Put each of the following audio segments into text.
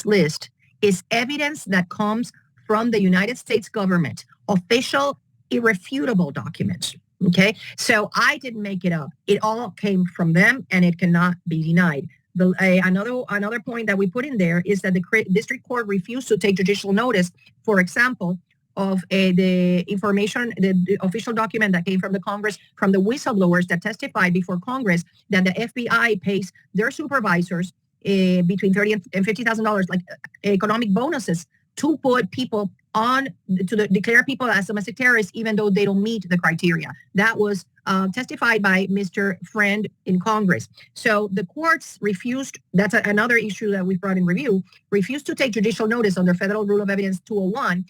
this list is evidence that comes from the United States government, official, irrefutable documents. Okay, so I didn't make it up. It all came from them, and it cannot be denied. Another point that we put in there is that the district court refused to take judicial notice, for example, of the information, the official document that came from the Congress, from the whistleblowers that testified before Congress that the FBI pays their supervisors between $30,000 and $50,000, like economic bonuses, to put people on, declare people as domestic terrorists, even though they don't meet the criteria. That was testified by Mr. Friend in Congress. So the courts refused, that's another issue that we brought in review, refused to take judicial notice under Federal Rule of Evidence 201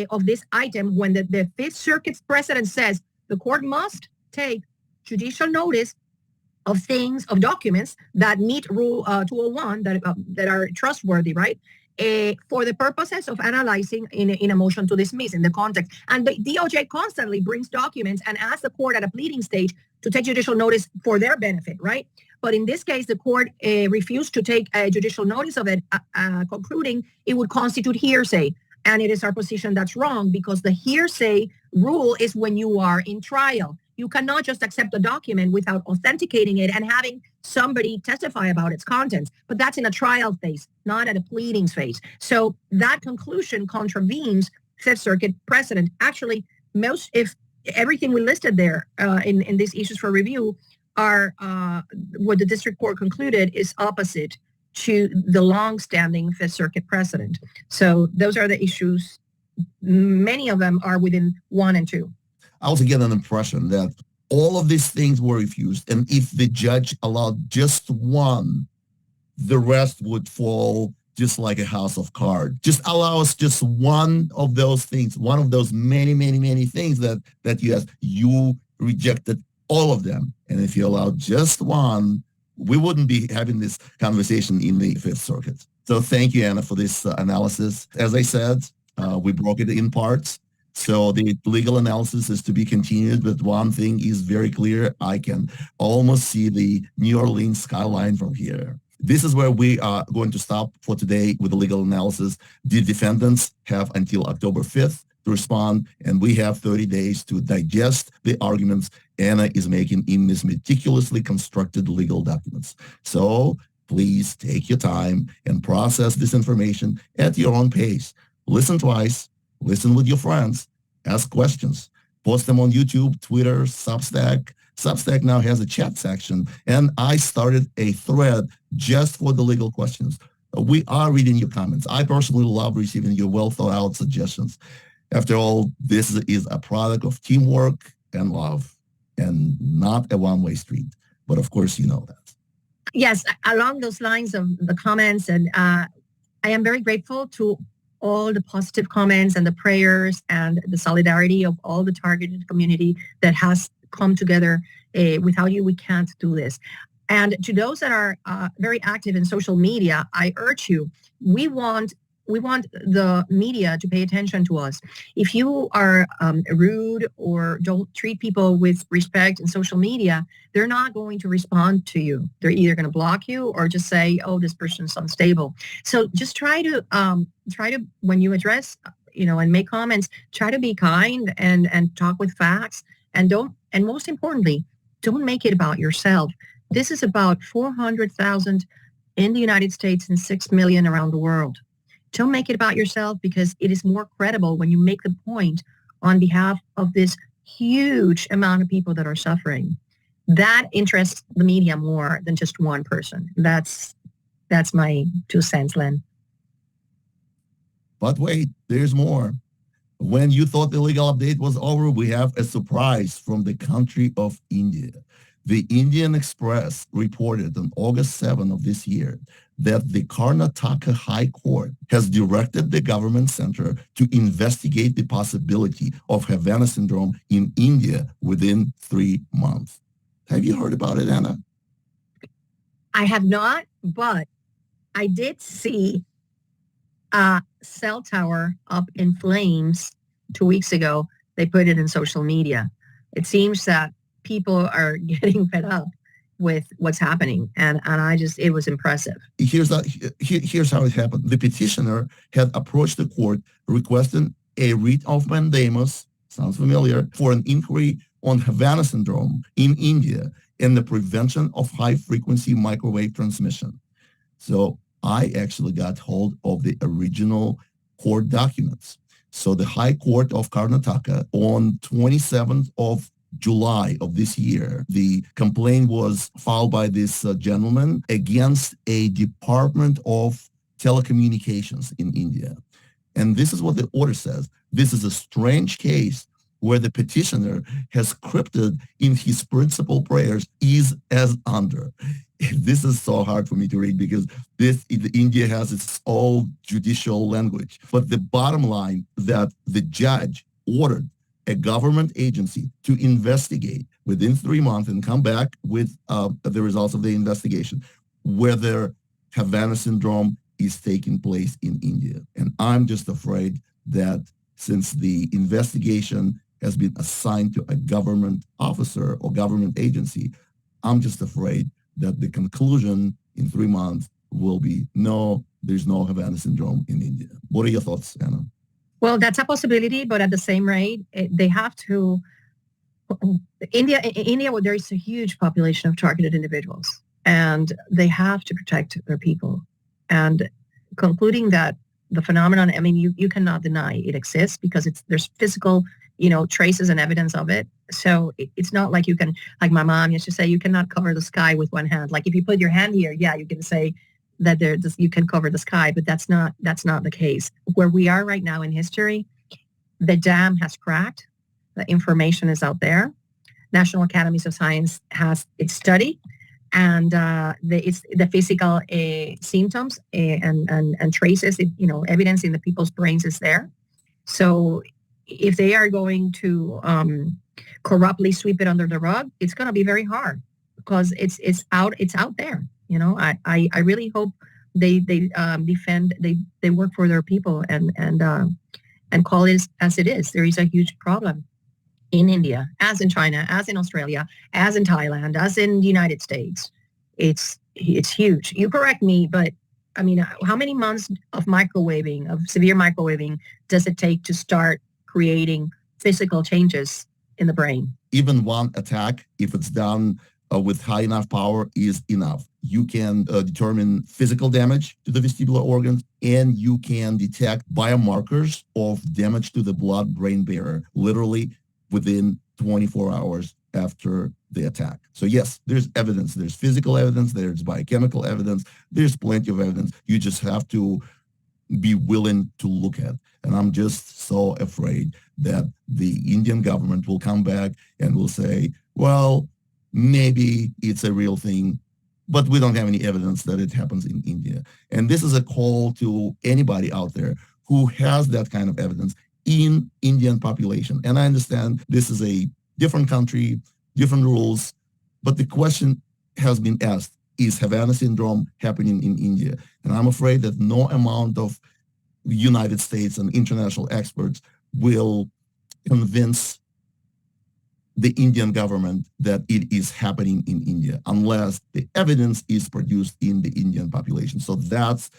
of this item when the Fifth Circuit's precedent says the court must take judicial notice of things, of documents that meet Rule 201, that are trustworthy, right? For the purposes of analyzing in a motion to dismiss in the context. And the DOJ constantly brings documents and asks the court at a pleading stage to take judicial notice for their benefit, right? But in this case, the court refused to take judicial notice of it, concluding it would constitute hearsay. And it is our position that's wrong, because the hearsay rule is when you are in trial. You cannot just accept a document without authenticating it and having somebody testify about its contents. But that's in a trial phase, not at a pleadings phase. So that conclusion contravenes Fifth Circuit precedent. Actually, if everything we listed there in these issues for review are what the district court concluded is opposite to the long-standing Fifth Circuit precedent. So those are the issues. Many of them are within 1 and 2. I also get an impression that all of these things were refused, and if the judge allowed just one, the rest would fall just like a house of cards. Just allow us just one of those things, one of those many, many, many things that you asked. You rejected all of them. And if you allowed just one, we wouldn't be having this conversation in the Fifth Circuit. So thank you, Anna, for this analysis. As I said, we broke it in parts. So the legal analysis is to be continued, but one thing is very clear. I can almost see the New Orleans skyline from here. This is where we are going to stop for today with the legal analysis. The defendants have until October 5th to respond, and we have 30 days to digest the arguments Anna is making in this meticulously constructed legal documents. So please take your time and process this information at your own pace. Listen twice. Listen with your friends, ask questions, post them on YouTube, Twitter, Substack. Substack now has a chat section, and I started a thread just for the legal questions. We are reading your comments. I personally love receiving your well-thought-out suggestions. After all, this is a product of teamwork and love, and not a one-way street. But of course, you know that. Yes, along those lines of the comments, and I am very grateful to all the positive comments and the prayers and the solidarity of all the targeted community that has come together. Without you, we can't do this. And to those that are very active in social media, I urge you, we want the media to pay attention to us. If you are rude or don't treat people with respect in social media, they're not going to respond to you. They're either going to block you or just say, "Oh, this person's unstable." So just try to when you address, and make comments, try to be kind and talk with facts, and most importantly, don't make it about yourself. This is about 400,000 in the United States and 6 million around the world. Don't make it about yourself, because it is more credible when you make the point on behalf of this huge amount of people that are suffering. That interests the media more than just one person. That's my 2 cents, Len. But wait, there's more. When you thought the legal update was over, we have a surprise from the country of India. The Indian Express reported on August 7 of this year that the Karnataka High Court has directed the government center to investigate the possibility of Havana syndrome in India within 3 months. Have you heard about it, Anna? I have not, but I did see a cell tower up in flames 2 weeks ago. They put it in social media. It seems that people are getting fed up with what's happening. And it was impressive. Here's how it happened. The petitioner had approached the court requesting a writ of mandamus, sounds familiar, for an inquiry on Havana syndrome in India and the prevention of high-frequency microwave transmission. So I actually got hold of the original court documents. So the High Court of Karnataka on 27th of July of this year, the complaint was filed by this gentleman against a Department of Telecommunications in India. And this is what the order says. This is a strange case where the petitioner has scripted in his principal prayers is as under. This is so hard for me to read because India has its own judicial language. But the bottom line that the judge ordered a government agency to investigate within 3 months and come back with the results of the investigation, whether Havana syndrome is taking place in India. And I'm just afraid that since the investigation has been assigned to a government officer or government agency, I'm just afraid that the conclusion in 3 months will be, no, there's no Havana syndrome in India. What are your thoughts, Anna? Well, that's a possibility, but at the same rate, they have to. India, there is a huge population of targeted individuals, and they have to protect their people. And concluding that the phenomenon, I mean, you cannot deny it exists because there's physical, traces and evidence of it. So it's not like you can, like my mom used to say, you cannot cover the sky with one hand. Like if you put your hand here, yeah, you can say that you can cover the sky, but that's not the case. Where we are right now in history, the dam has cracked. The information is out there. National Academies of Science has its study, and the physical symptoms and traces, evidence in the people's brains is there. So if they are going to corruptly sweep it under the rug, it's going to be very hard because it's out there. I really hope they defend, they work for their people and call it as it is. There is a huge problem in India, as in China, as in Australia, as in Thailand, as in the United States. It's huge. You correct me, but I mean, how many months of severe microwaving does it take to start creating physical changes in the brain? Even one attack, if it's done with high enough power, is enough. You can determine physical damage to the vestibular organs, and you can detect biomarkers of damage to the blood-brain barrier, literally within 24 hours after the attack. So yes, there's evidence. There's physical evidence. There's biochemical evidence. There's plenty of evidence. You just have to be willing to look at. And I'm just so afraid that the Indian government will come back and will say, well, maybe it's a real thing, but we don't have any evidence that it happens in India. And this is a call to anybody out there who has that kind of evidence in Indian population. And I understand this is a different country, different rules, but the question has been asked, is Havana syndrome happening in India? And I'm afraid that no amount of United States and international experts will convince the Indian government that it is happening in India unless the evidence is produced in the Indian population. So that's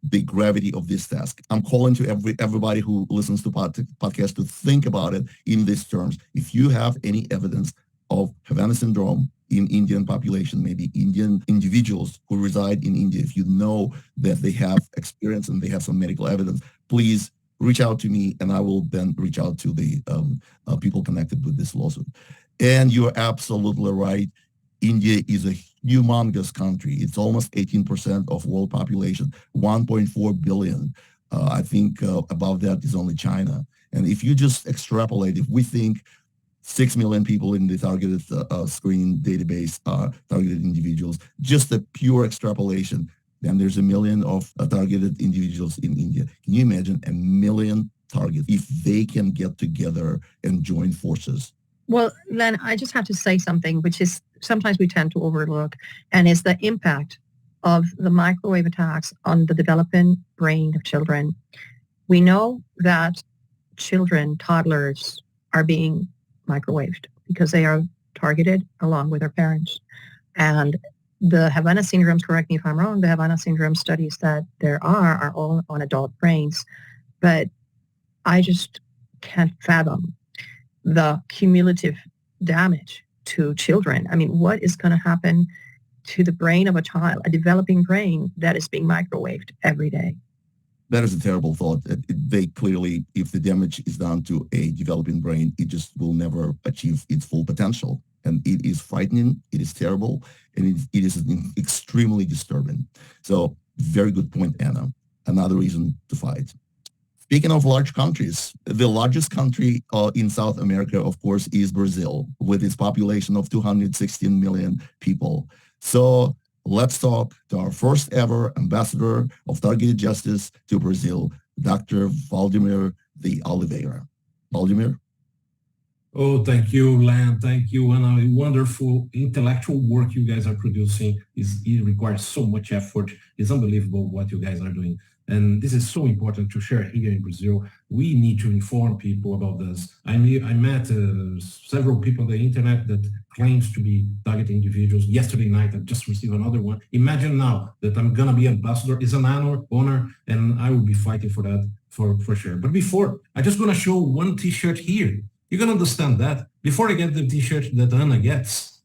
the gravity of this task. I'm calling to everybody who listens to podcast to think about it in these terms. If you have any evidence of Havana syndrome in Indian population, maybe Indian individuals who reside in India, if you know that they have experience and they have some medical evidence, please reach out to me, and I will then reach out to the people connected with this lawsuit. And you're absolutely right. India is a humongous country. It's almost 18% of world population, 1.4 billion. I think above that is only China. And if you just extrapolate, if we think 6 million people in the targeted screening database are targeted individuals, just a pure extrapolation, then there's 1 million of targeted individuals in India. Can you imagine 1 million targets if they can get together and join forces? Well, Len, I just have to say something, which is sometimes we tend to overlook, and is the impact of the microwave attacks on the developing brain of children. We know that children, toddlers, are being microwaved because they are targeted along with their parents. And the Havana syndromes, correct me if I'm wrong, the Havana syndrome studies that there are all on adult brains. But I just can't fathom the cumulative damage to children. I mean, what is going to happen to the brain of a child, a developing brain that is being microwaved every day? That is a terrible thought. They clearly, if the damage is done to a developing brain, it just will never achieve its full potential. And it is frightening, it is terrible, and it is extremely disturbing. So very good point, Anna. Another reason to fight. Speaking of large countries, the largest country in South America, of course, is Brazil, with its population of 216 million people. So let's talk to our first ever ambassador of targeted justice to Brazil, Dr. Valdemir the Oliveira. Valdemir? Oh, thank you, Len. Thank you. And a wonderful intellectual work you guys are producing. It requires so much effort. It's unbelievable what you guys are doing. And this is so important to share here in Brazil. We need to inform people about this. I met several people on the internet that claims to be targeting individuals. Yesterday night, I just received another one. Imagine now that I'm going to be ambassador. It's an honor, and I will be fighting for that for sure. But before, I just going to show one T-shirt here. You're going to understand that. Before I get the T-shirt that Anna gets,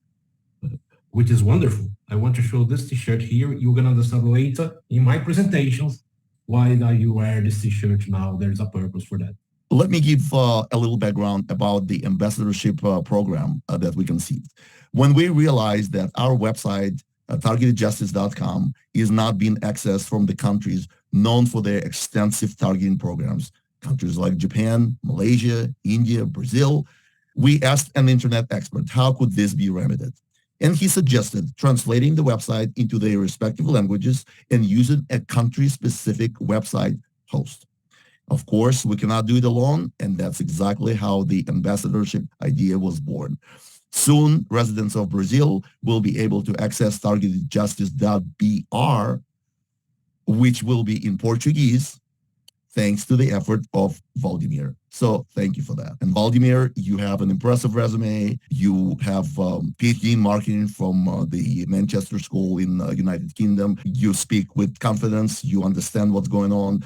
which is wonderful, I want to show this T-shirt here. You're going to understand later in my presentations why do you wear this T-shirt now. There's a purpose for that. Let me give a little background about the ambassadorship program that we conceived. When we realized that our website, targetedjustice.com, is not being accessed from the countries known for their extensive targeting programs, countries like Japan, Malaysia, India, Brazil, we asked an internet expert, how could this be remedied? And he suggested translating the website into their respective languages and using a country-specific website host. Of course, we cannot do it alone, and that's exactly how the ambassadorship idea was born. Soon, residents of Brazil will be able to access targetedjustice.br, which will be in Portuguese, thanks to the effort of Valdemir. So thank you for that. And Valdemir, you have an impressive resume. You have PhD in marketing from the Manchester School in the United Kingdom. You speak with confidence. You understand what's going on.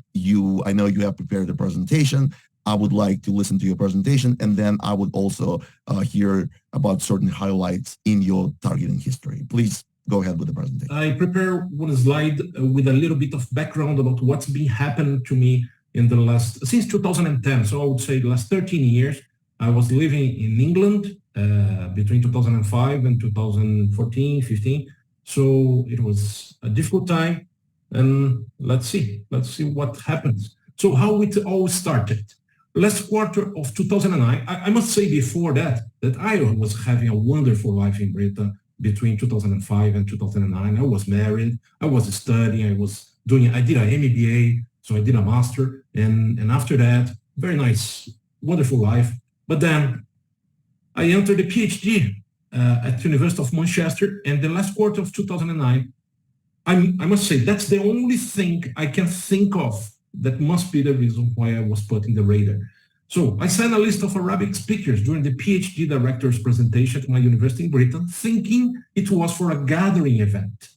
I know you have prepared a presentation. I would like to listen to your presentation, and then I would also hear about certain highlights in your targeting history. Please go ahead with the presentation. I prepare one slide with a little bit of background about what's been happening to me in the since 2010. So I would say the last 13 years, I was living in England between 2005 and 2014, 15. So it was a difficult time, and let's see what happens. So how it all started. Last quarter of 2009, I must say before that I was having a wonderful life in Britain between 2005 and 2009. I was married, I was studying, I did an MBA, so I did a master, and after that, very nice, wonderful life. But then I entered the PhD at the University of Manchester, and the last quarter of 2009, I must say that's the only thing I can think of that must be the reason why I was put in the radar. So I signed a list of Arabic speakers during the PhD director's presentation at my university in Britain, thinking it was for a gathering event.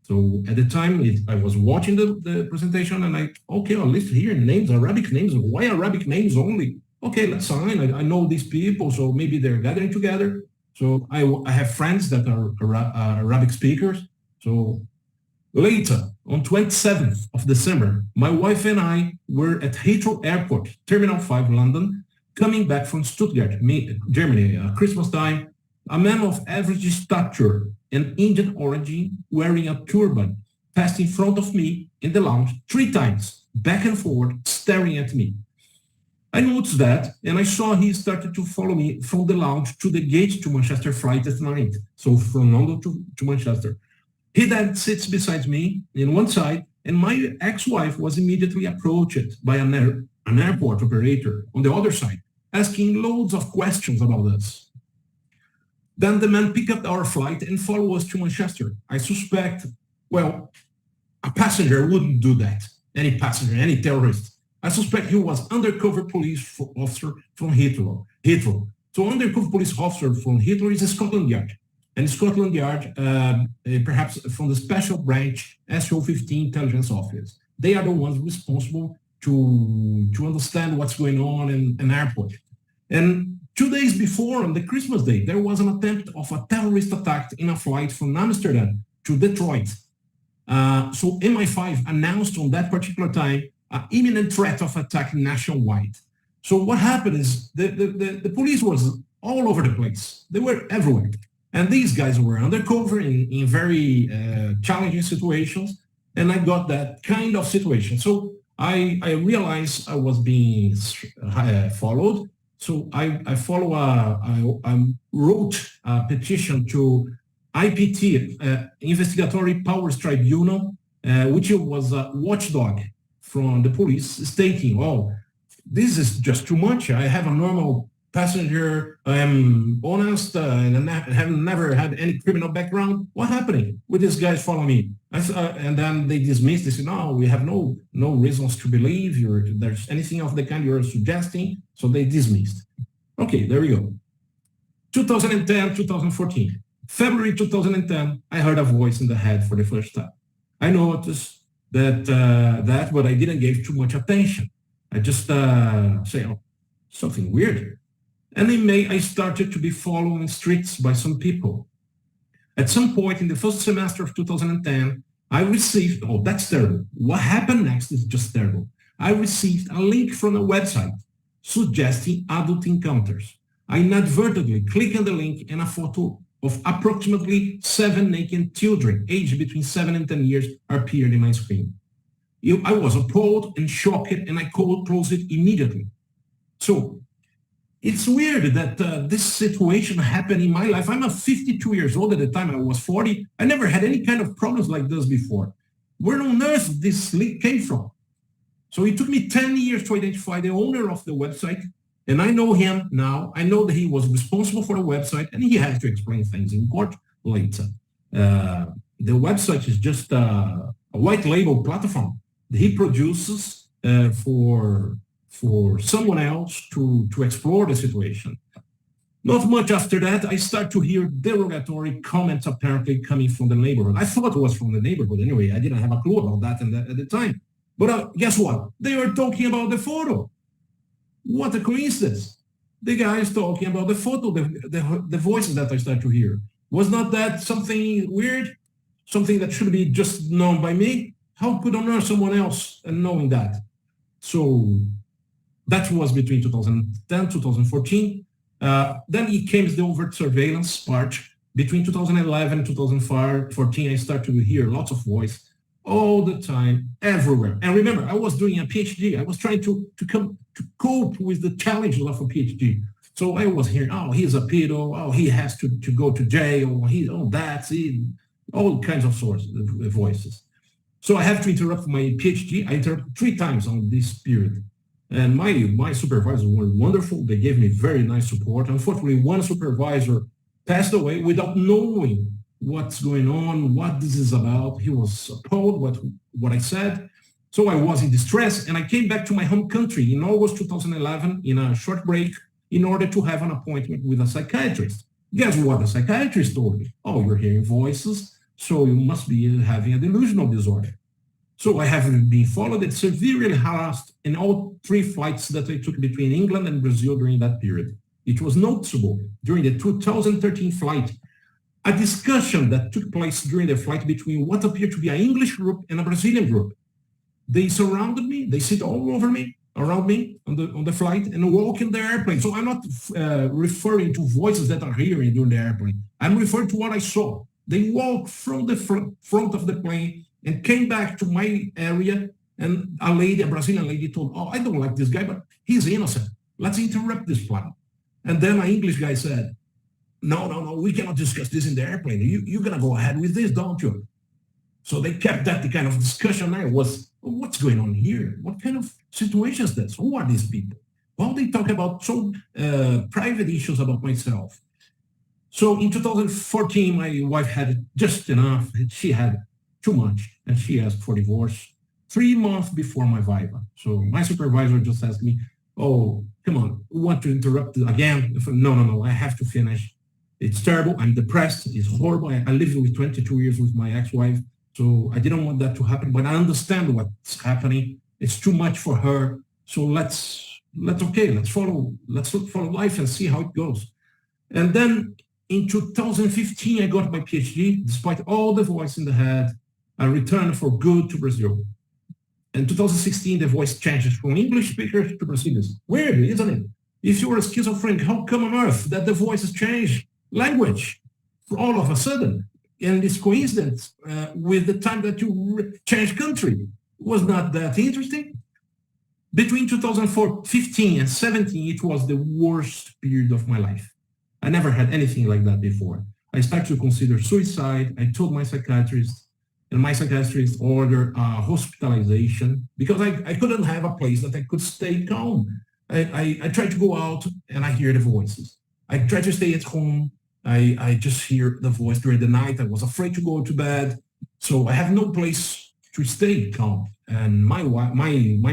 So at the time, I was watching the presentation, and okay, I'll list here names, Arabic names. Why Arabic names only? Okay, let's sign. I know these people, so maybe they're gathering together. So I have friends that are Arabic speakers. So later, on 27th of December, my wife and I were at Heathrow Airport, Terminal 5, London, coming back from Stuttgart, Germany, Christmas time. A man of average stature and Indian origin wearing a turban passed in front of me in the lounge 3 times, back and forward, staring at me. I noticed that, and I saw he started to follow me from the lounge to the gate to Manchester flight at night, so from London to Manchester. He then sits beside me in one side, and my ex-wife was immediately approached by an airport operator on the other side, asking loads of questions about us. Then the man picked up our flight and followed us to Manchester. I suspect, well, a passenger wouldn't do that. Any passenger, any terrorist. I suspect he was undercover police officer from Heathrow. So undercover police officer from Heathrow is a Scotland Yard. and Scotland Yard, perhaps from the special branch SO15 intelligence office. They are the ones responsible to understand what's going on in an airport. And 2 days before, on the Christmas day, there was an attempt of a terrorist attack in a flight from Amsterdam to Detroit. So MI5 announced on that particular time an imminent threat of attack nationwide. So what happened is the police was all over the place. They were everywhere. And these guys were undercover in very challenging situations. And I got that kind of situation. So I realized I was being followed. So I wrote a petition to IPT, Investigatory Powers Tribunal, which was a watchdog from the police, stating, oh, this is just too much. I have a normal passenger, I am honest, and I have never had any criminal background. What's happening with these guys following me? And then they dismissed. They said, no, we have no reasons to believe there's anything of the kind you're suggesting. So they dismissed. Okay, there we go. 2010, 2014. February 2010, I heard a voice in the head for the first time. I noticed that, but I didn't give too much attention. I just say, oh, something weird. And in May, I started to be followed in streets by some people. At some point in the first semester of 2010, I received, oh, that's terrible. What happened next is just terrible. I received a link from a website suggesting adult encounters. I inadvertently clicked on the link and a photo of approximately 7 naked children aged between 7 and 10 years appeared in my screen. I was appalled and shocked, and I closed it immediately. So it's weird that this situation happened in my life. I'm 52 years old at the time. I was 40. I never had any kind of problems like this before. Where on earth this link came from? So it took me 10 years to identify the owner of the website. And I know him now. I know that he was responsible for the website, and he has to explain things in court later. The website is just a white label platform that he produces for someone else to explore the situation. Not much after that, I start to hear derogatory comments apparently coming from the neighborhood. I thought it was from the neighborhood anyway. I didn't have a clue about that at the time. But guess what? They were talking about the photo. What a coincidence. The guy is talking about the photo, the voices that I start to hear. Was not that something weird? Something that should be just known by me? How could on earth someone else knowing that? So that was between 2010, 2014. Then it came the overt surveillance part. Between 2011 and 2014, I started to hear lots of voice all the time, everywhere. And remember, I was doing a PhD. I was trying to cope with the challenges of a PhD. So I was hearing, oh, he's a pedo. Oh, he has to go to jail. That's it. All kinds of voices. So I have to interrupt my PhD. I interrupted 3 times on this period. And my supervisors were wonderful. They gave me very nice support. Unfortunately, one supervisor passed away without knowing what's going on, what this is about. He was appalled what I said. So I was in distress, and I came back to my home country in August 2011 in a short break in order to have an appointment with a psychiatrist. Guess what the psychiatrist told me? Oh, you're hearing voices, so you must be having a delusional disorder. So I have been followed and severely harassed in all 3 flights that I took between England and Brazil during that period. It was noticeable during the 2013 flight, a discussion that took place during the flight between what appeared to be an English group and a Brazilian group. They surrounded me, they sit all over me, around me on the flight, and walk in the airplane. So I'm not referring to voices that are hearing during the airplane. I'm referring to what I saw. They walked from the front of the plane and came back to my area, and a Brazilian lady told, oh, I don't like this guy, but he's innocent. Let's interrupt this flight. And then an English guy said, no, we cannot discuss this in the airplane. You're going to go ahead with this, don't you? So they kept that the kind of discussion. I was, what's going on here? What kind of situation is this? Who are these people? Well, they talk about some private issues about myself. So in 2014, my wife had just enough. She had too much, and she asked for divorce 3 months before my viva. So my supervisor just asked me, oh, come on, want to interrupt again? No, I have to finish. It's terrible. I'm depressed. It's horrible. I lived with 22 years with my ex-wife. So I didn't want that to happen, but I understand what's happening. It's too much for her. So let's follow life and see how it goes. And then in 2015, I got my PhD. Despite all the voice in the head, I returned for good to Brazil. In 2016, the voice changes from English speakers to Brazilians. Weird, isn't it? If you were a schizophrenic, how come on earth that the voices change language all of a sudden? And this coincidence with the time that you change country was not that interesting. Between 2015 and 17, it was the worst period of my life. I never had anything like that before. I started to consider suicide. I told my psychiatrist, and my psychiatrist ordered hospitalization because I couldn't have a place that I could stay calm. I tried to go out and I hear the voices. I tried to stay at home. I just hear the voice during the night. I was afraid to go to bed. So I have no place to stay calm. And my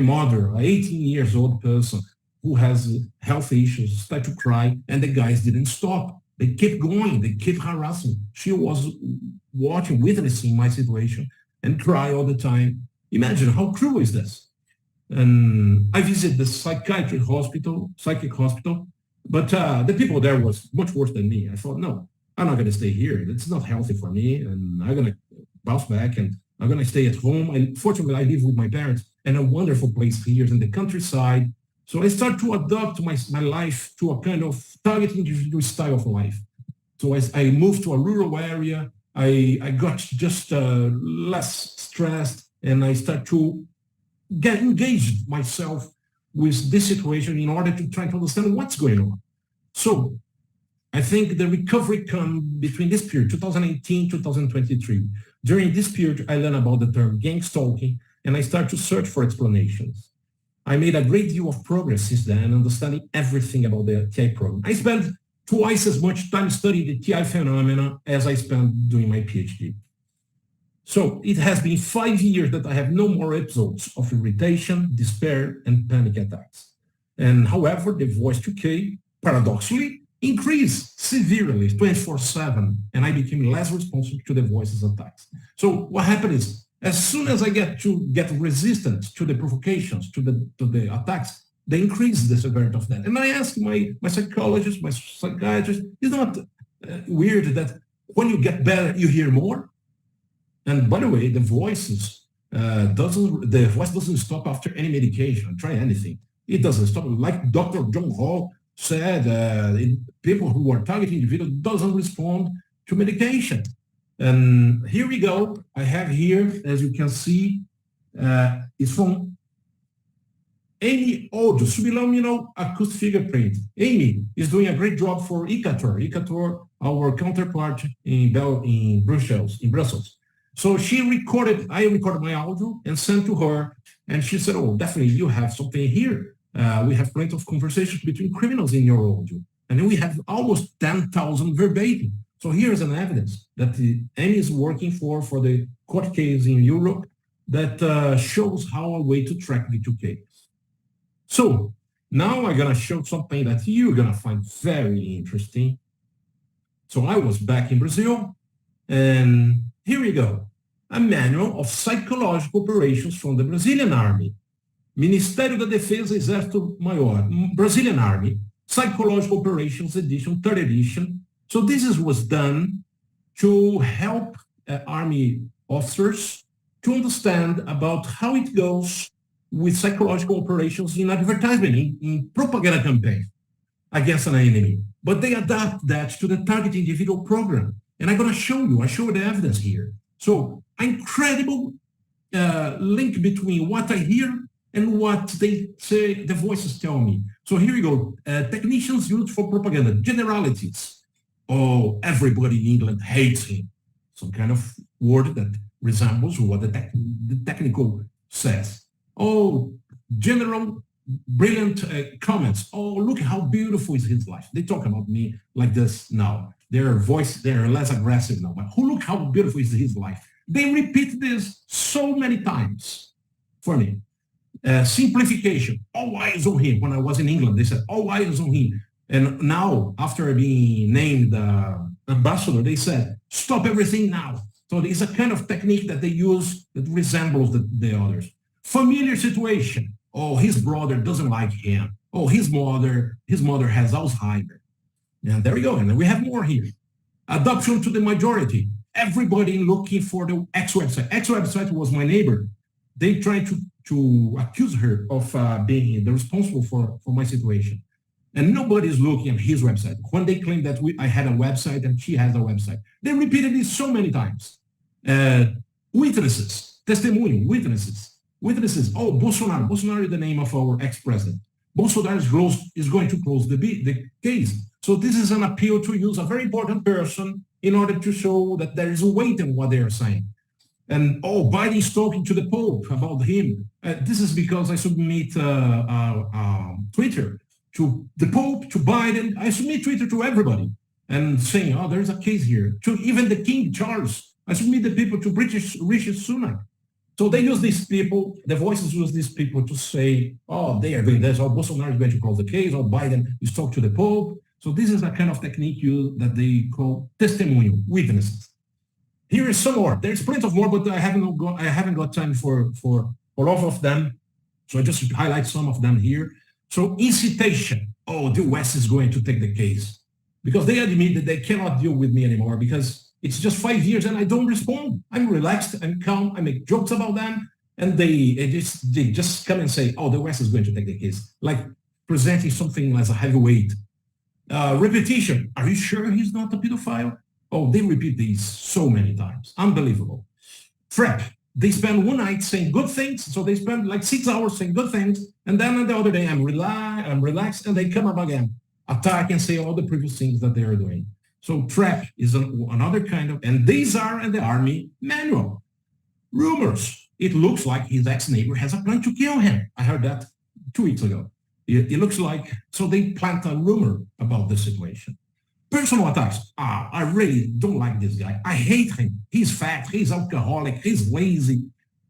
mother, an 18 years old person who has health issues, started to cry, and the guys didn't stop. They kept going. They kept harassing. She was watching, witnessing my situation and cry all the time. Imagine how cruel is this? And I visited the psychiatric hospital, but the people there was much worse than me. I thought, no, I'm not going to stay here. It's not healthy for me, and I'm going to bounce back, and I'm going to stay at home. Fortunately, I live with my parents in a wonderful place here in the countryside. So I started to adopt my life to a kind of targeting individual style of life. So as I moved to a rural area, I got just less stressed, and I started to get engaged myself with this situation in order to try to understand what's going on. So I think the recovery comes between this period, 2018, 2023. During this period, I learned about the term gang stalking, and I started to search for explanations. I made a great deal of progress since then, understanding everything about the TI program. I spent twice as much time studying the TI phenomena as I spent doing my PhD. So it has been 5 years that I have no more episodes of irritation, despair, and panic attacks. And however, the voice 2K, paradoxically, increased severely 24/7, and I became less responsive to the voice's attacks. So what happened is, as soon as I get resistant to the provocations, to the attacks, they increase the severity of that. And I asked my psychologist, my psychiatrist, is it not weird that when you get better, you hear more? And by the way, the voice doesn't stop after any medication. Try anything, it doesn't stop. Like Dr. John Hall said, people who are targeting individuals doesn't respond to medication. And here we go. I have here, as you can see, it's from Amy Odo, subliminal acoustic fingerprint. Amy is doing a great job for Icator, our counterpart in Brussels. So I recorded my audio and sent to her, and she said, oh, definitely you have something here. We have plenty of conversations between criminals in your audio. And then we have almost 10,000 verbatim. So here's an evidence that Amy is working for the court case in Europe that shows how a way to track V2K. So now I'm going to show something that you're going to find very interesting. So I was back in Brazil, and here we go. A manual of psychological operations from the Brazilian Army. Ministério da Defesa, Exército Maior, Brazilian Army, Psychological Operations Edition, 3rd edition. So this was done to help Army officers to understand about how it goes with psychological operations in advertisement, in propaganda campaign against an enemy. But they adapt that to the target individual program. And I'm going to show you, I show the evidence here. So incredible link between what I hear and what they say, the voices tell me. So here we go. Technicians used for propaganda, generalities. Oh, everybody in England hates him. Some kind of word that resembles what the technical says. Oh, general, brilliant comments. Oh, look how beautiful is his life. They talk about me like this now. They're less aggressive now. But look how beautiful is his life. They repeat this so many times for me. Simplification. All eyes on him. When I was in England, they said, all eyes on him. And now, after being named ambassador, they said, stop everything now. So it's a kind of technique that they use that resembles the others. Familiar situation. Oh, his brother doesn't like him. Oh, his mother has Alzheimer's. And there we go. And we have more here. Adoption to the majority. Everybody looking for the X website. X website was my neighbor. They tried to accuse her of being the responsible for my situation. And nobody is looking at his website. When they claim that I had a website and she has a website, they repeated this so many times. Witnesses, testimony, witnesses. Oh, Bolsonaro. Bolsonaro is the name of our ex-president. Bolsonaro is going to close the case. So this is an appeal to use a very important person in order to show that there is a weight in what they are saying. And, Biden is talking to the Pope about him. This is because I submit Twitter to the Pope, to Biden. I submit Twitter to everybody and saying, there's a case here. To even the King Charles. I submit the people to Rishi Sunak. So they use these people, the voices use these people to say, they are doing this, Bolsonaro is going to close the case, Biden is talking to the Pope. So this is a kind of technique that they call testimonial, witnesses. Here is some more. There's plenty of more, but I haven't got time for all of them. So I just highlight some of them here. So incitation. The West is going to take the case because they admit that they cannot deal with me anymore because it's just 5 years and I don't respond. I'm relaxed, I'm calm, I make jokes about them, and they just come and say, the West is going to take the case, like presenting something as a heavyweight. Repetition. Are you sure he's not a pedophile? They repeat these so many times. Unbelievable. Prep. They spend one night saying good things, so they spend like 6 hours saying good things, and then the other day I'm relaxed, and they come up again, attack and say all the previous things that they are doing. So trap is another kind of, and these are in the army manual. Rumors. It looks like his ex-neighbor has a plan to kill him. I heard that 2 weeks ago. It looks like, so they plant a rumor about the situation. Personal attacks. I really don't like this guy. I hate him. He's fat, he's alcoholic, he's lazy.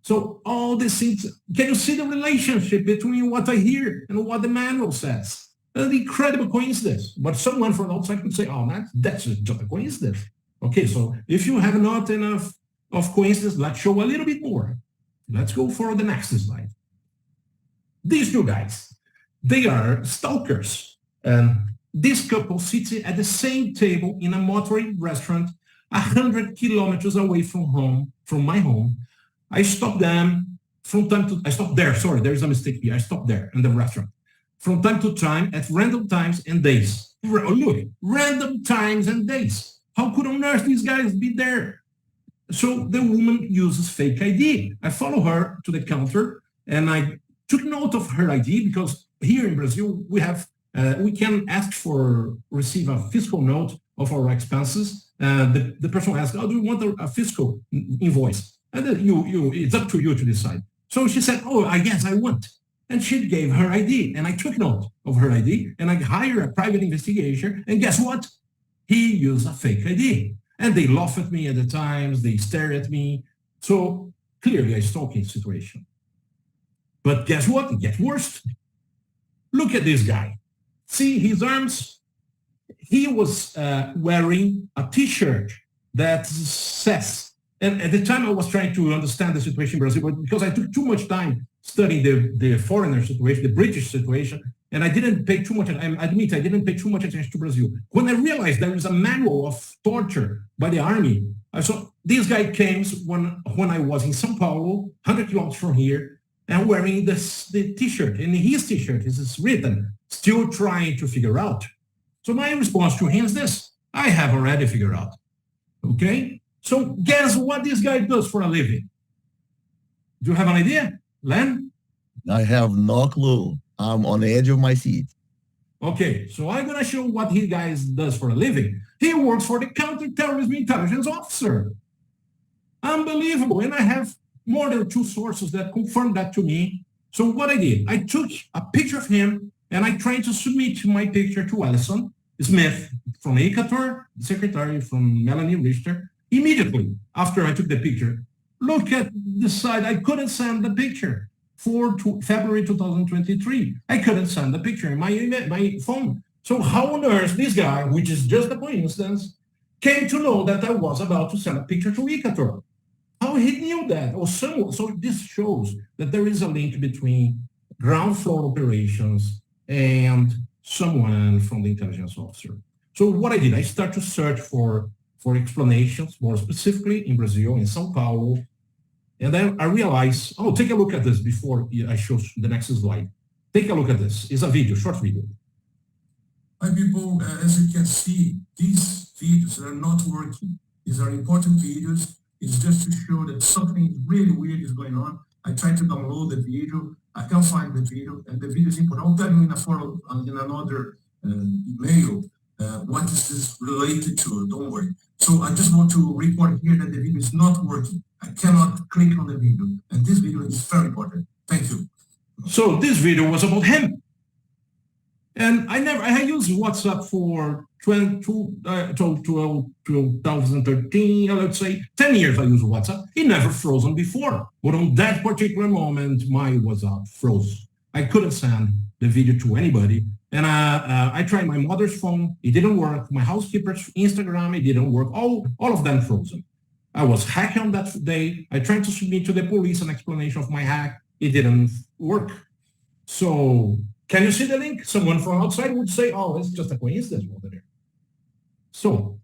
So all these things, can you see the relationship between what I hear and what the manual says? An incredible coincidence. But someone from outside could say, that's just a coincidence. Okay, so if you have not enough of coincidence, let's show a little bit more. Let's go for the next slide. These two guys, they are stalkers. This couple sits at the same table in a motoring restaurant 100 kilometers away from my home. I stop them from time to, I stop there, sorry, there's a mistake here. I stop there in the restaurant. From time to time, at random times and days. Look, random times and days. How could on earth these guys be there? So the woman uses fake ID. I follow her to the counter and I took note of her ID because here in Brazil, we can ask receive a fiscal note of our expenses. The person asks, do you want a fiscal invoice? And then it's up to you to decide. So she said, I guess I want. And she gave her ID, and I took note of her ID, and I hired a private investigator, and guess what? He used a fake ID. And they laugh at me at the times, they stare at me. So clearly a stalking situation. But guess what? It gets worse. Look at this guy. See his arms? He was wearing a T-shirt that says, and at the time I was trying to understand the situation in Brazil, but because I took too much time studying the foreigner situation, the British situation, and I didn't pay too much, I admit I didn't pay too much attention to Brazil. When I realized there is a manual of torture by the army, I saw this guy came when I was in São Paulo, 100 kilometers from here, and wearing the T-shirt. And his T-shirt is written, still trying to figure out. So my response to him is this: I have already figured out. Okay? So guess what this guy does for a living? Do you have an idea, Len? I have no clue. I'm on the edge of my seat. Okay, so I'm going to show what he guys does for a living. He works for the counterterrorism intelligence officer. Unbelievable. And I have more than 2 sources that confirm that to me. So what I did, I took a picture of him and I tried to submit my picture to Alison Smith from Embaixador, the secretary from Melanie Richter, immediately after I took the picture. Look at the side. I couldn't send the picture for February 2023. I couldn't send the picture in my phone. So how on earth this guy, which is just a coincidence, came to know that I was about to send a picture to Ecuador? How he knew that? So this shows that there is a link between ground floor operations and someone from the intelligence officer. So what I did, I started to search for explanations, more specifically in Brazil, in São Paulo. And then I realized, oh, take a look at this before I show the next slide. Take a look at this. It's a video, short video. Hi, people. As you can see, these videos are not working. These are important videos. It's just to show that something really weird is going on. I tried to download the video. I can't find the video, and the video is important. I'll tell you in another email what is this related to. Don't worry. So I just want to report here that the video is not working. I cannot click on the video, and this video is very important. Thank you. So this video was about him. And I used WhatsApp for 2013, let's say 10 years I used WhatsApp. It never frozen before. But on that particular moment, my WhatsApp froze. I couldn't send the video to anybody. And I tried my mother's phone. It didn't work. My housekeeper's Instagram, it didn't work. All of them frozen. I was hacked on that day. I tried to submit to the police an explanation of my hack. It didn't work. So can you see the link? Someone from outside would say, oh, it's just a coincidence over there. So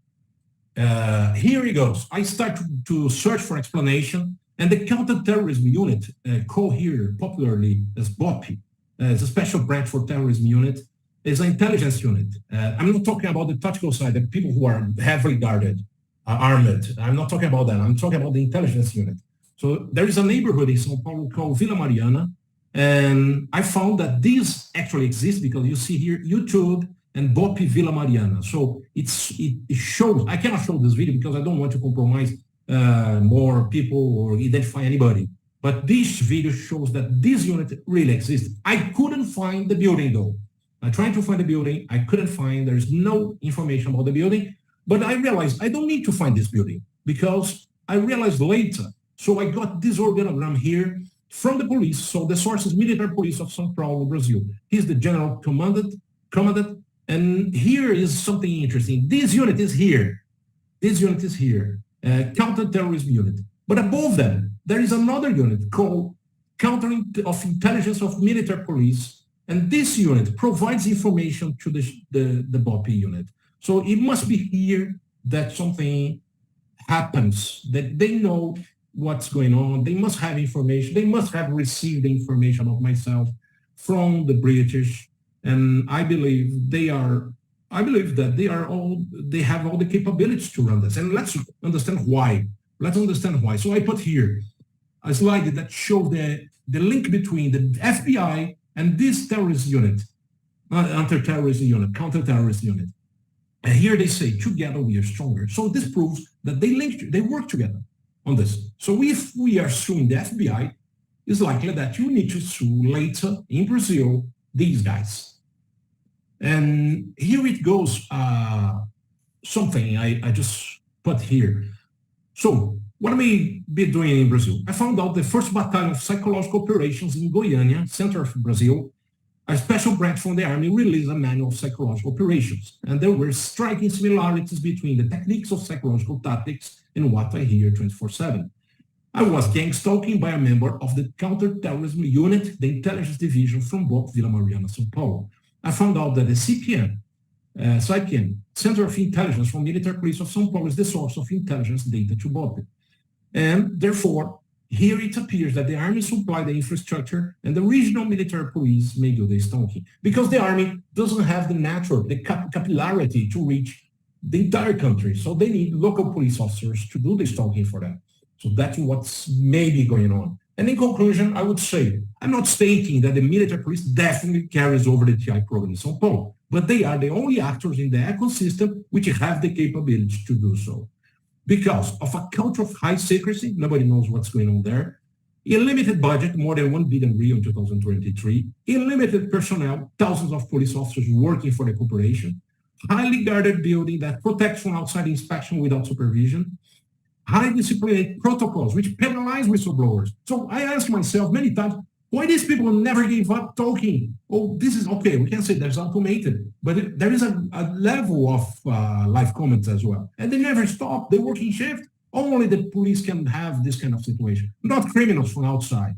here he goes. I start to search for explanation, and the counterterrorism unit, called here popularly as BOP, as a special branch for terrorism unit, is an intelligence unit. I'm not talking about the tactical side, the people who are heavily guarded, armed. I'm not talking about that. I'm talking about the intelligence unit. So there is a neighborhood in São Paulo called Vila Mariana, and I found that this actually exists because you see here YouTube and BOP Vila Mariana. So it shows, I cannot show this video because I don't want to compromise more people or identify anybody. But this video shows that this unit really exists. I couldn't find the building though. I tried to find the building. I couldn't find, there's no information about the building, but I realized I don't need to find this building because I realized later. So I got this organogram here from the police. So the source is Military Police of São Paulo, Brazil. He's the general commandant. And here is something interesting. This unit is here. This unit is here, counter-terrorism unit. But above them, there is another unit called Countering of Intelligence of Military Police. And this unit provides information to the BOP unit. So it must be here that something happens, that they know what's going on. They must have information. They must have received the information of myself from the British. And I believe they have all the capabilities to run this. And let's understand why. So I put here a slide that shows the link between the FBI and this terrorist unit, counter-terrorism unit. And here they say, together we are stronger. So this proves that they work together on this. So if we are suing the FBI, it's likely that you need to sue later in Brazil these guys. And here it goes, something I just put here. So what am I be doing in Brazil? I found out the 1st Battalion of Psychological Operations in Goiânia, center of Brazil, a special branch from the Army released a manual of psychological operations. And there were striking similarities between the techniques of psychological tactics and what I hear 24/7. I was gang stalking by a member of the counterterrorism unit, the intelligence division from BOP Vila Mariana, São Paulo. I found out that the CPM, Center of Intelligence from Military Police of São Paulo, is the source of intelligence data to BOP. And therefore, here it appears that the Army supplied the infrastructure and the regional military police may do the stalking because the Army doesn't have the capillarity to reach the entire country. So they need local police officers to do the stalking for them. So that's what's maybe going on. And in conclusion, I would say, I'm not stating that the military police definitely carries over the TI program in São Paulo, but they are the only actors in the ecosystem which have the capability to do so. Because of a culture of high secrecy, nobody knows what's going on there, a limited budget, more than 1 billion real in 2023, a limited personnel, thousands of police officers working for the corporation, highly guarded building that protects from outside inspection without supervision, high disciplinary protocols which penalize whistleblowers. So I ask myself many times, Why these people never gave up talking? Oh, this is okay. We can say there's automated, but there is a level of live comments as well. And they never stop. They work in shift. Only the police can have this kind of situation, not criminals from outside.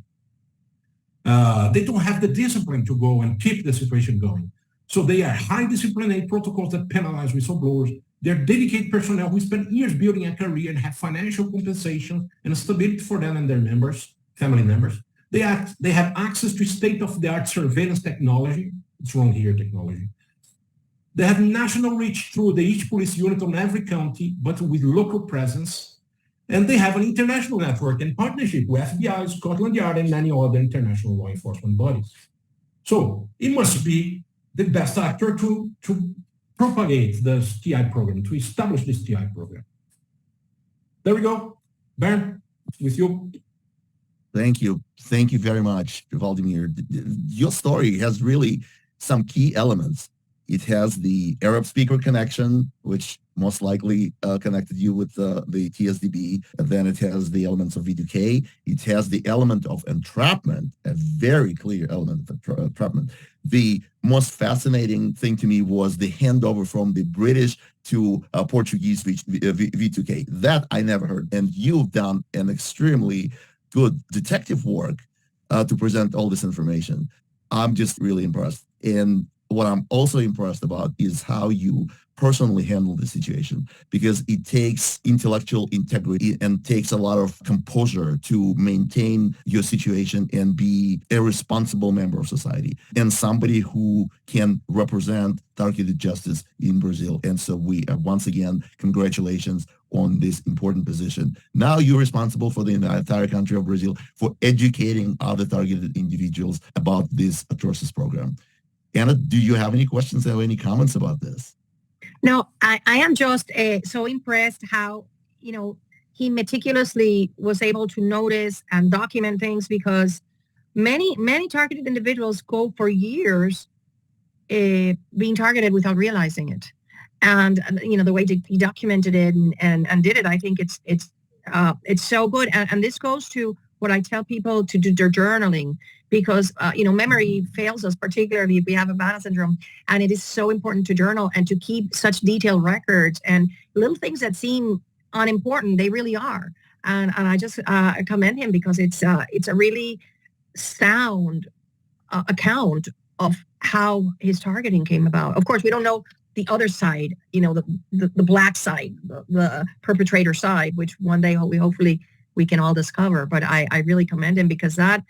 They don't have the discipline to go and keep the situation going. So they are high disciplinary protocols that penalize whistleblowers. They're dedicated personnel who spend years building a career and have financial compensation and stability for them and their members, family members. They have access to state-of-the-art surveillance technology. It's wrong here, technology. They have national reach through each police unit on every county, but with local presence. And they have an international network and partnership with FBI, Scotland Yard, and many other international law enforcement bodies. So it must be the best actor to propagate this TI program, to establish this TI program. There we go. Bernd, with you. Thank you. Thank you very much, Valdemir. Your story has really some key elements. It has the Arab speaker connection, which most likely connected you with the TSDB. And then it has the elements of V2K. It has the element of entrapment, a very clear element of entrapment. The most fascinating thing to me was the handover from the British to Portuguese V2K. That I never heard. And you've done an extremely good detective work to present all this information. I'm just really impressed. And what I'm also impressed about is how you personally handle the situation, because it takes intellectual integrity and takes a lot of composure to maintain your situation and be a responsible member of society and somebody who can represent targeted justice in Brazil. And so we once again, congratulations on this important position. Now you're responsible for the entire country of Brazil for educating other targeted individuals about this atrocious program. Anna, do you have any questions or any comments about this? No, I am just so impressed how, he meticulously was able to notice and document things, because many targeted individuals go for years being targeted without realizing it. And, the way he documented it and did it, I think it's so good. And this goes to what I tell people to do their journaling, because, memory fails us, particularly if we have Havana syndrome. And it is so important to journal and to keep such detailed records, and little things that seem unimportant, they really are. And I just commend him, because it's a really sound account of how his targeting came about. Of course, we don't know the other side, the black side, the perpetrator side, which one day hopefully we can all discover. But I really commend him, because that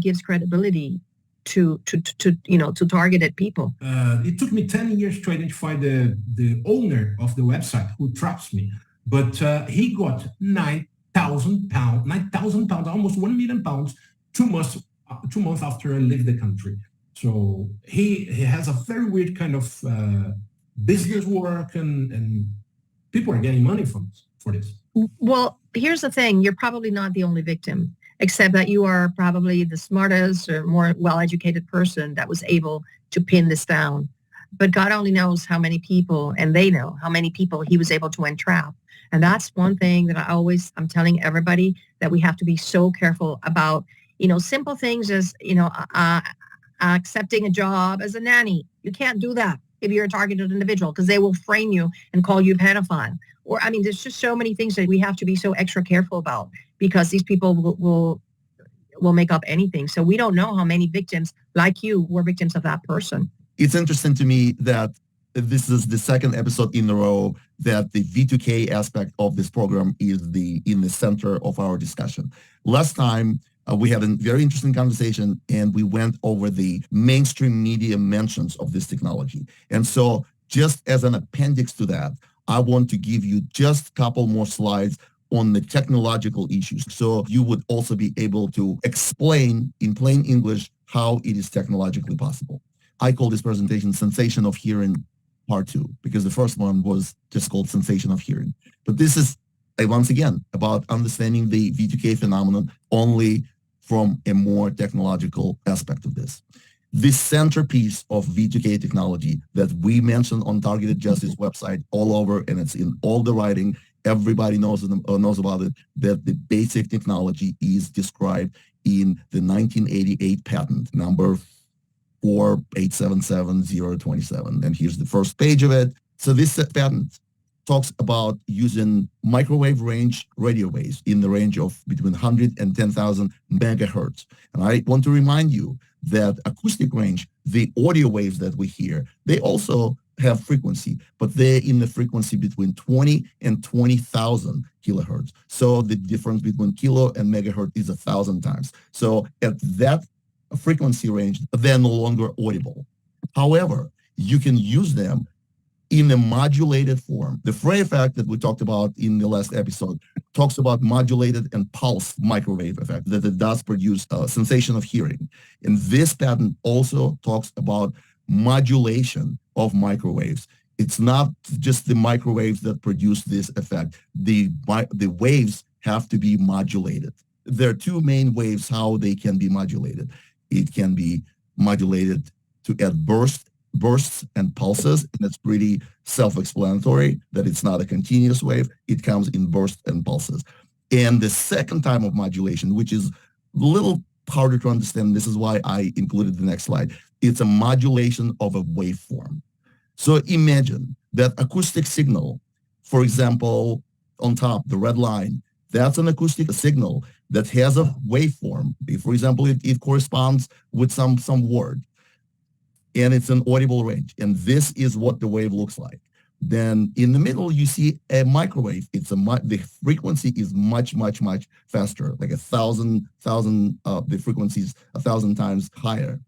gives credibility to targeted people. It took me 10 years to identify the owner of the website who traps me, but he got 9,000 pounds, almost 1 million pounds, 2 months after I left the country. So he has a very weird kind of business work, and people are getting money for this. Well, here's the thing. You're probably not the only victim, except that you are probably the smartest or more well-educated person that was able to pin this down. But God only knows how many people, and they know how many people he was able to entrap. And that's one thing that I'm telling everybody, that we have to be so careful about, simple things as, accepting a job as a nanny. You can't do that if you're a targeted individual, because they will frame you and call you a pedophile. Or, there's just so many things that we have to be so extra careful about, because these people will make up anything. So we don't know how many victims like you were victims of that person. It's interesting to me that this is the second episode in a row that the V2K aspect of this program is in the center of our discussion. Last time, we had a very interesting conversation, and we went over the mainstream media mentions of this technology. And so just as an appendix to that, I want to give you just a couple more slides on the technological issues, so you would also be able to explain in plain English how it is technologically possible. I call this presentation Sensation of Hearing Part 2, because the first one was just called Sensation of Hearing. But this is, once again, about understanding the V2K phenomenon only from a more technological aspect of this. The centerpiece of V2K technology that we mentioned on Targeted Justice website all over, and it's in all the writing, everybody knows about it, that the basic technology is described in the 1988 patent number 4877027. And here's the first page of it. So this patent talks about using microwave range radio waves in the range of between 100 and 10,000 megahertz. And I want to remind you that acoustic range, the audio waves that we hear, they also have frequency, but they're in the frequency between 20 and 20,000 kilohertz. So the difference between kilo and megahertz is 1,000 times. So at that frequency range, they're no longer audible. However, you can use them in a modulated form. The Frey effect that we talked about in the last episode talks about modulated and pulse microwave effect, that it does produce a sensation of hearing. And this patent also talks about modulation of microwaves. It's not just the microwaves that produce this effect. The waves have to be modulated. There are two main waves how they can be modulated. It can be modulated to add bursts and pulses, and it's pretty self-explanatory that it's not a continuous wave. It comes in bursts and pulses. And the second type of modulation, which is a little harder to understand, this is why I included the next slide, it's a modulation of a waveform. So imagine that acoustic signal, for example, on top, the red line, that's an acoustic signal that has a waveform. If, for example, it corresponds with some word, and it's an audible range. And this is what the wave looks like. Then in the middle, you see a microwave. The frequency is much, much, much faster, like 1,000, the frequency is 1,000 times higher.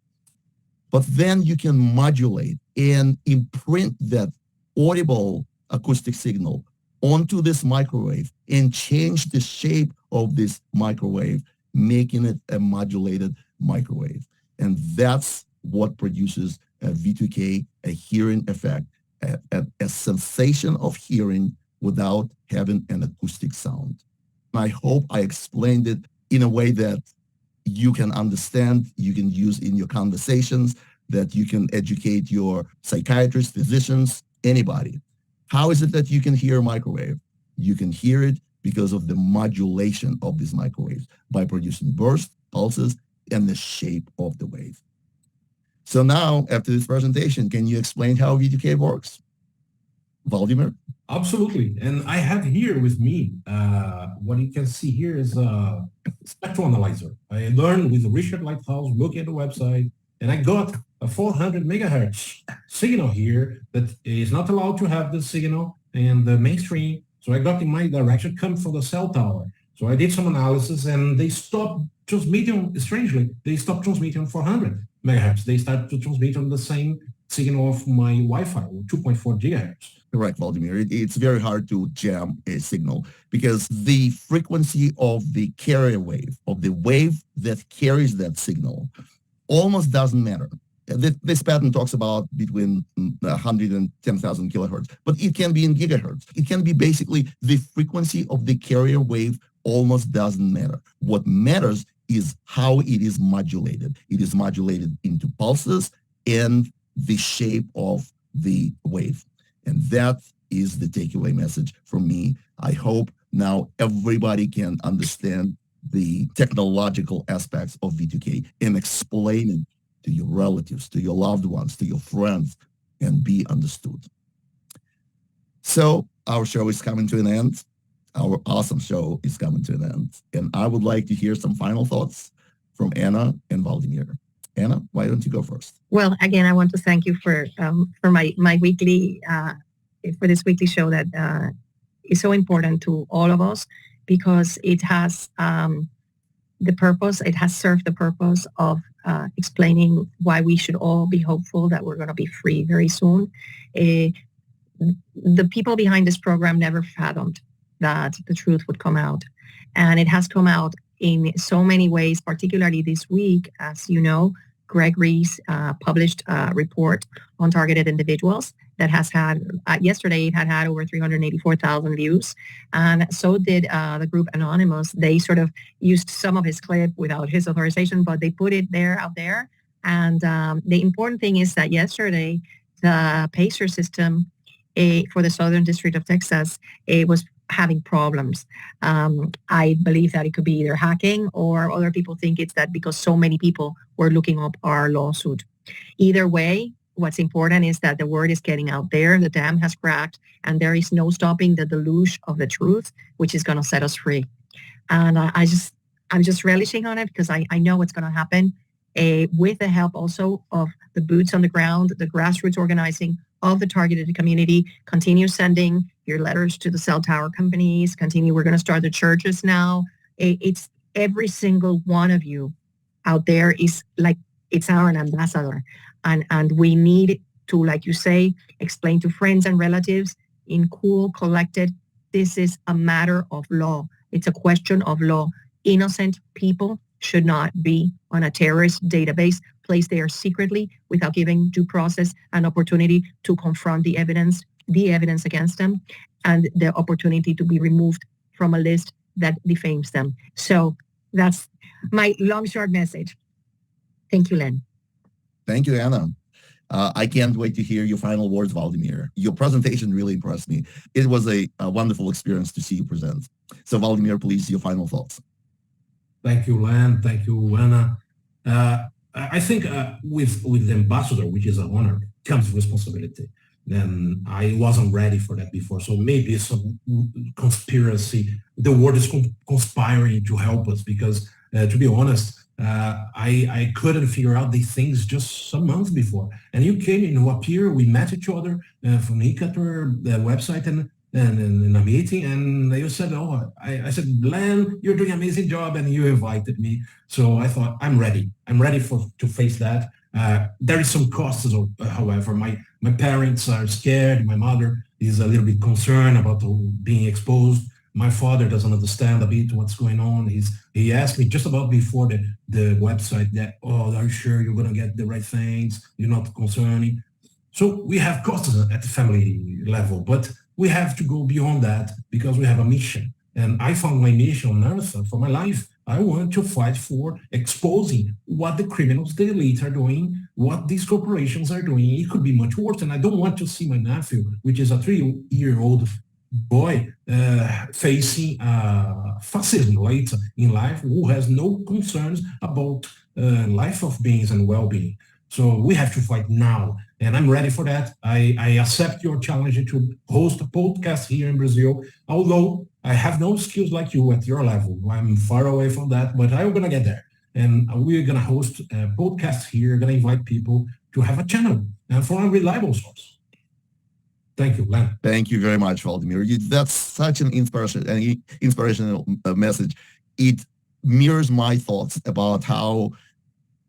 But then you can modulate and imprint that audible acoustic signal onto this microwave and change the shape of this microwave, making it a modulated microwave. And that's what produces a V2K, a hearing effect, a sensation of hearing without having an acoustic sound. I hope I explained it in a way that you can understand, you can use in your conversations, that you can educate your psychiatrists, physicians, anybody. How is it that you can hear a microwave? You can hear it because of the modulation of these microwaves by producing bursts, pulses, and the shape of the wave. So now, after this presentation, can you explain how V2K works? Valdemir? Absolutely. And I have here with me, what you can see here is a spectral analyzer. I learned with Richard Lighthouse, looking at the website, and I got a 400 megahertz signal here that is not allowed to have the signal in the mainstream. So I got in my direction, come from the cell tower. So I did some analysis, and they stopped transmitting, strangely, they stopped transmitting on 400 megahertz. They started to transmit on the same signal of my Wi-Fi, 2.4 gigahertz. Correct, Valdemir. It's very hard to jam a signal because the frequency of the carrier wave, of the wave that carries that signal, almost doesn't matter. This patent talks about between 100 and 10,000 kilohertz, but it can be in gigahertz. It can be basically the frequency of the carrier wave almost doesn't matter. What matters is how it is modulated. It is modulated into pulses and the shape of the wave. And that is the takeaway message from me. I hope now everybody can understand the technological aspects of V2K and explain it to your relatives, to your loved ones, to your friends, and be understood. So our show is coming to an end. Our awesome show is coming to an end. And I would like to hear some final thoughts from Anna and Valdemir. Anna, why don't you go first? Well, again, I want to thank you for my weekly, for this weekly show that is so important to all of us because it has the purpose, it has served the purpose of explaining why we should all be hopeful that we're going to be free very soon. The people behind this program never fathomed that the truth would come out. And it has come out in so many ways, particularly this week. As you know, Greg Reese published a report on targeted individuals that has had, yesterday it had over 384,000 views. And so did the group Anonymous. They sort of used some of his clip without his authorization, but they put it out there. And the important thing is that yesterday, the PACER system for the Southern District of Texas, it was having problems. I believe that it could be either hacking or other people think it's that because so many people were looking up our lawsuit. Either way, what's important is that the word is getting out there, the dam has cracked, and there is no stopping the deluge of the truth, which is going to set us free. And I'm just relishing on it because I know what's going to happen with the help also of the boots on the ground, the grassroots organizing of the targeted community. Continue sending your letters to the cell tower companies. Continue. We're going to start the churches now. It's every single one of you out there is like, it's our ambassador. And we need to, like you say, explain to friends and relatives in cool, collected, this is a matter of law. It's a question of law. Innocent people should not be on a terrorist database placed there secretly without giving due process and opportunity to confront the evidence against them, and the opportunity to be removed from a list that defames them. So that's my long, short message. Thank you, Len. Thank you, Anna. I can't wait to hear your final words, Valdemir. Your presentation really impressed me. It was a wonderful experience to see you present. So, Valdemir, please, your final thoughts. Thank you, Len. Thank you, Anna. I think with the ambassador, which is an honor, comes responsibility. And I wasn't ready for that before. So maybe some conspiracy. The world is conspiring to help us because, to be honest, I couldn't figure out these things just some months before. And you came, appear, we met each other from Ecator, the website, and in a meeting, and you said, I said, Len, you're doing an amazing job, and you invited me. So I thought, I'm ready. I'm ready to face that. There is some costs, however. My parents are scared. My mother is a little bit concerned about being exposed. My father doesn't understand a bit what's going on. He asked me just about before the website that, are you sure you're going to get the right things? You're not concerning. So we have costs at the family level, but we have to go beyond that because we have a mission. And I found my mission on earth for my life. I want to fight for exposing what the criminals, the elite are doing, what these corporations are doing. It could be much worse. And I don't want to see my nephew, which is a 3-year-old boy, facing fascism later in life, who has no concerns about life of beings and well-being. So we have to fight now. And I'm ready for that. I accept your challenge to host a podcast here in Brazil, although I have no skills like you at your level. I'm far away from that, but I'm going to get there. And we're going to host a podcast here, going to invite people to have a channel and for a reliable source. Thank you, Len. Thank you very much, Valdemir. That's such an inspirational message. It mirrors my thoughts about how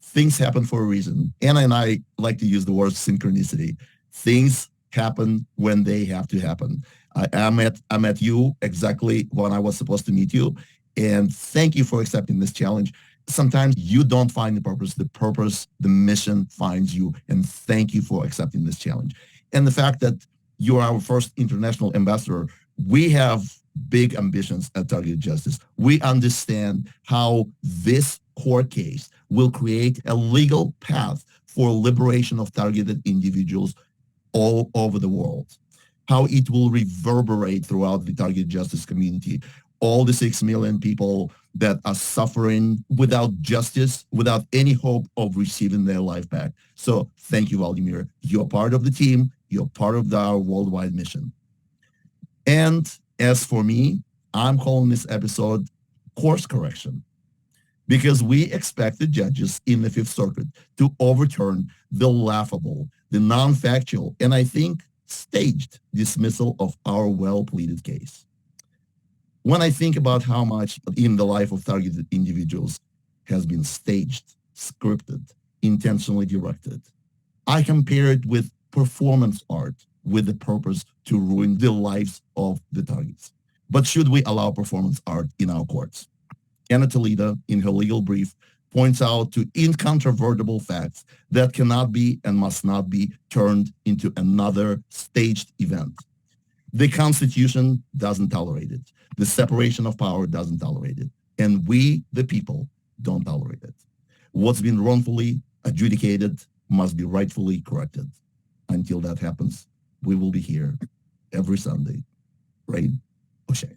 things happen for a reason. Anna and I like to use the word synchronicity. Things happen when they have to happen. I met you exactly when I was supposed to meet you. And thank you for accepting this challenge. Sometimes you don't find the purpose, the mission finds you. And thank you for accepting this challenge. And the fact that you're our first international ambassador, we have big ambitions at Targeted Justice. We understand how this court case will create a legal path for liberation of targeted individuals all over the world, how it will reverberate throughout the targeted justice community, all the 6 million people that are suffering without justice, without any hope of receiving their life back. So thank you, Valdemir. You're part of the team. You're part of our worldwide mission. And as for me, I'm calling this episode Course Correction, because we expect the judges in the Fifth Circuit to overturn the laughable, the non-factual, and I think staged dismissal of our well-pleaded case. When I think about how much in the life of targeted individuals has been staged, scripted, intentionally directed, I compare it with performance art with the purpose to ruin the lives of the targets. But should we allow performance art in our courts? Anna Toledo, in her legal brief, points out to incontrovertible facts that cannot be and must not be turned into another staged event. The Constitution doesn't tolerate it. The separation of power doesn't tolerate it. And we, the people, don't tolerate it. What's been wrongfully adjudicated must be rightfully corrected. Until that happens, we will be here every Sunday, praying Oxê.